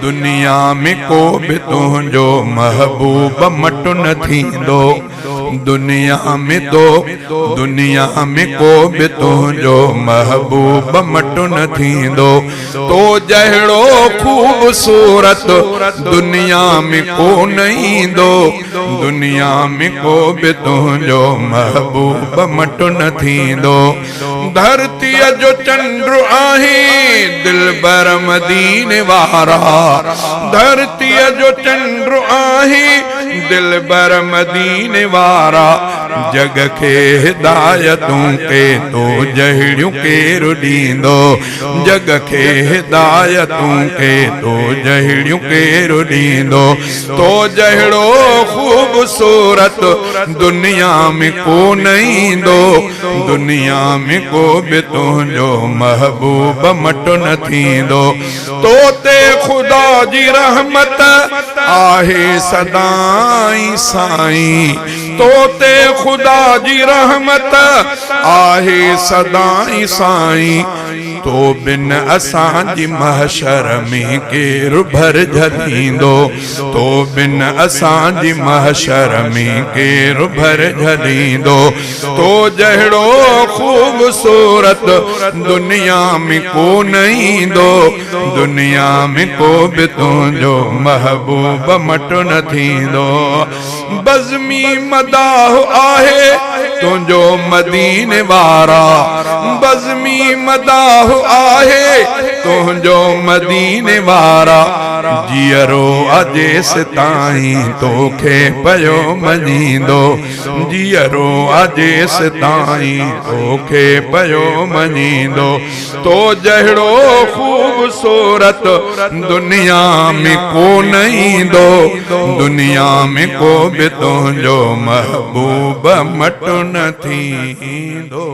दुनिया में को भी तुझो महबूब मटु न थींदो। दुनिया में को भी तुझो महबूब मटु न थींदो। तो जहिड़ो खूबसूरत दुनिया में को नहीं दो। दुनिया में को भी तुझो महबूब मटु न थींदो। धरती जो चंद्र आहे दिलबर मदीने वारा। धरती जो चंद्र आहे दिलबर मदीने वारा। जग के हिदायतों के तो जहिड़ियों केरु ॾींदो। जग के हिदायतों के तो जहिड़ियों केरु ॾींदो। तो जहिड़ो खूबसूरत दुनिया में को नहीं दो। दुनिया में को भी तुझो महबूब मटु न थींदो। तो ते खुदा जी रहमत आहे सदाई साईं। तो ते खुदा जी रहमत आहे सदाई साईं। तो बिन असांजी महशर में केरु भर झलींदो। तो बिन असांजी महशर में केरु भर झलींदो। तो जहिड़ो खूबसूरत दुनिया में को नहीं दो। दुनिया में को भी तुझो महबूब मटु न थींदो। बज़मी मदाह आहे तुझो मदीने वारा। बज़मी मदाह आहे तुझो मदीने वारा। जियरो अजेस ताईं तोखे पयो मञींदो। जियरो अजेस ताईं तोखे पयो मञींदो। तो जहिड़ो खूबसूरत दुनिया में को नहीं दो। दुनिया में को भी तुझो महबूब मटु न थींदो।